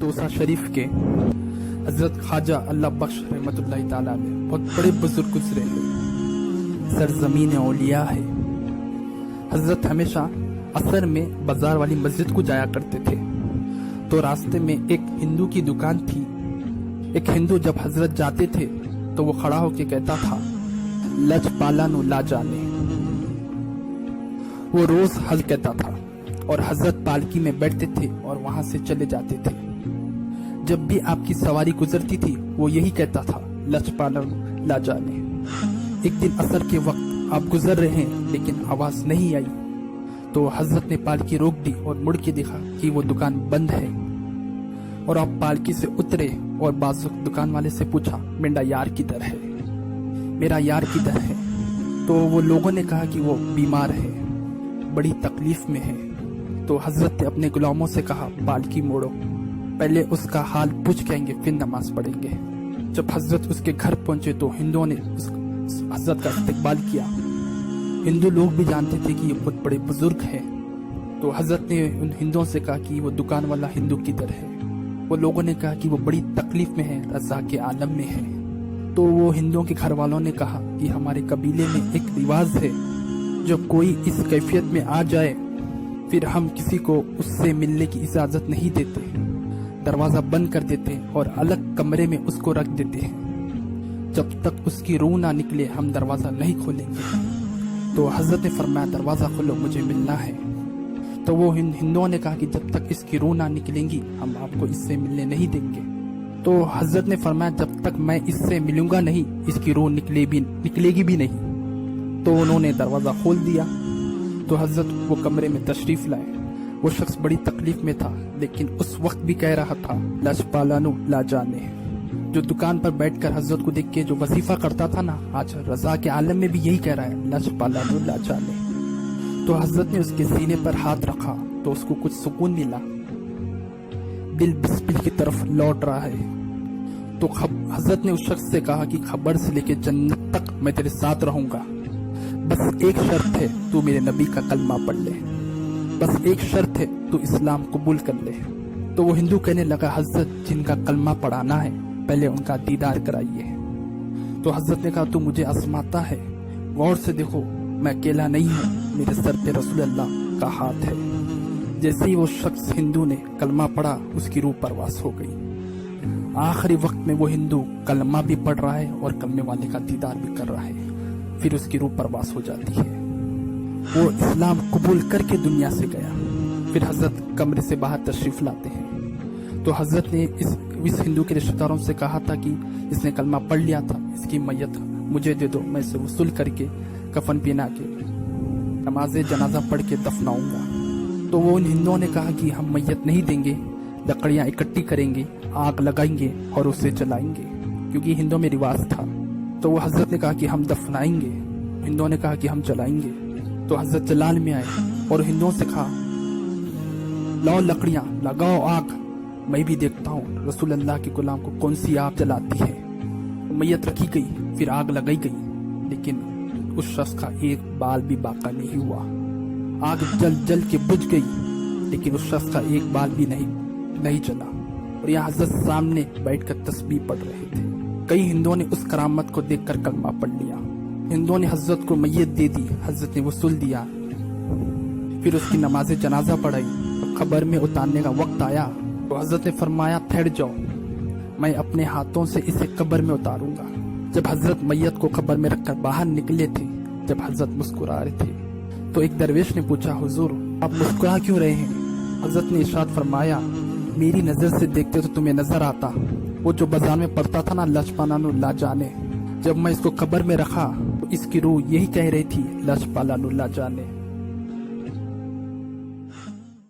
तोसा शरीफ के हजरत ख्वाजा अल्लाह बख्श रहमतुल्लाह ताला अलैह बहुत बड़े बुजुर्ग गुजरे हैं। सरजमीन औलिया है। हजरत हमेशा असर में बाजार वाली मस्जिद को जाया करते थे, तो रास्ते में एक हिंदू की दुकान थी। एक हिंदू जब हजरत जाते थे तो वो खड़ा होकर कहता था, लज पालानो ला जाने। वो रोज हज कहता था और हजरत पालकी में बैठते थे और वहां से चले जाते थे। जब भी आपकी सवारी गुजरती थी वो यही कहता था, लज पालानो ला जाने। एक दिन असर के वक्त आप गुजर रहे हैं लेकिन आवाज नहीं आई, तो हजरत ने पालकी रोक दी और मुड़ के देखा कि वो दुकान बंद है। और आप पालकी से उतरे और बाजुक दुकान वाले से पूछा, मेरा यार किधर है, मेरा यार किधर है। तो वो लोगों ने कहा कि वो बीमार है, बड़ी तकलीफ में है। तो हजरत ने अपने गुलामों से कहा, पालकी मोड़ो, पहले उसका हाल पूछ के आएंगे फिर नमाज पढ़ेंगे। जब हजरत उसके घर पहुंचे तो हिंदुओं ने हजरत का इस्तकबाल किया। हिंदू लोग भी जानते थे कि ये बहुत बड़े बुजुर्ग हैं। तो हजरत ने उन हिंदुओं से कहा कि वो दुकान वाला हिंदू किधर है। वो लोगों ने कहा कि वो बड़ी तकलीफ में है, रज़ा के आलम में है। तो वो हिंदुओं के घर वालों ने कहा कि हमारे कबीले में एक रिवाज है, जब कोई इस कैफियत में आ जाए फिर हम किसी को उससे मिलने की इजाजत नहीं देते, दरवाजा बंद कर देते और अलग कमरे में उसको रख देते हैं। जब तक उसकी रूह ना निकले हम दरवाजा नहीं खोलेंगे। तो हजरत ने फरमाया, दरवाजा खोलो, मुझे मिलना है। तो वो हिंदुओं ने कहा कि जब तक इसकी रूह ना निकलेंगी हम आपको इससे मिलने नहीं देंगे। तो हजरत ने फरमाया, जब तक मैं इससे मिलूंगा नहीं इसकी रूह निकलेगी भी नहीं। तो उन्होंने दरवाजा खोल दिया। तो हजरत वो कमरे में तशरीफ लाए। वो शख्स बड़ी तकलीफ में था लेकिन उस वक्त भी कह रहा था, लज पालानो ला जाने। जो दुकान पर बैठकर हजरत को देख के जो वजीफा करता था ना, आज रजा के आलम में भी यही कह रहा है, लज पालानो ला जाने। तो हजरत ने उसके सीने पर हाथ रखा तो उसको कुछ सुकून मिला। दिल बिस्मिल की तरफ लौट रहा है। तो हजरत ने उस शख्स से कहा कि खबर से लेके जन्नत तक मैं तेरे साथ रहूंगा, बस एक शर्त है, तू मेरे नबी का कलमा पढ़ ले। बस एक शर्त है, तू इस्लाम कबूल कर ले। तो वो हिंदू कहने लगा, हजरत जिनका कलमा पढ़ाना है पहले उनका दीदार कराइए। तो हजरत ने कहा, तू मुझे आजमाता है, गौर से देखो, मैं अकेला नहीं हूँ, मेरे सर पे रसूल अल्लाह का हाथ है। जैसे ही वो शख्स हिंदू ने कलमा पढ़ा उसकी रूह परवास हो गई। आखिरी वक्त में वो हिंदू कलमा भी पढ़ रहा है और कलमे वाले का दीदार भी कर रहा है, फिर उसकी रूह परवास हो जाती है। वो इस्लाम कबूल करके दुनिया से गया। फिर हजरत कमरे से बाहर तशरीफ लाते हैं। तो हजरत ने इस हिंदू के रिश्तेदारों से कहा था कि इसने कलमा पढ़ लिया था, इसकी मैयत मुझे दे दो, मैं इसे वसूल करके कफन पहना के नमाज जनाजा पढ़ के दफनाऊंगा। तो वो उन हिंदुओं ने कहा कि हम मैयत नहीं देंगे, लकड़ियां इकट्ठी करेंगे, आग लगाएंगे और उसे जलाएंगे, क्योंकि हिंदुओं में रिवाज था। तो वो हजरत ने कहा कि हम दफनाएंगे, हिंदुओं ने कहा कि हम जलाएंगे। तो हजरत जलाल में आए और हिंदुओं से कहा, लाओ लकड़ियां, लगाओ आग, मैं भी देखता हूँ रसूल अल्लाह के गुलाम को कौन सी आग जलाती है। मैयत रखी गई, फिर आग लगाई गई, लेकिन उस शख्स का एक बाल भी बाका नहीं हुआ। आग जल जल के बुझ गई लेकिन उस शख्स का एक बाल भी नहीं जला। और यहाँ हजरत सामने बैठकर तस्बीह पढ़ रहे थे। कई हिंदुओं ने उस करामत को देखकर कलमा पढ़ लिया। हिंदुओं ने हजरत को मैयत दे दी, हजरत ने वसूल दिया। फिर उसकी नमाज जनाजा पढ़ाई। तो खबर में उतारने का वक्त आया तो हजरत ने फरमाया, ठहर जाओ, मैं अपने हाथों से इसे कब्र में उतारूंगा। जब हजरत मैयत को कब्र में रखकर बाहर निकले थे, जब हजरत मुस्कुरा रहे थे, तो एक दरवेश ने पूछा, हुजूर आप मुस्कुरा क्यों रहे हैं? हजरत ने इरशाद फरमाया, मेरी नजर से देखते तो तुम्हें नजर आता वो जो बाजार में पड़ता था ना, लज पालानो ला जाने। जब मैं इसको कब्र में रखा तो इसकी रूह यही कह रही थी, लज पालानो ला जाने।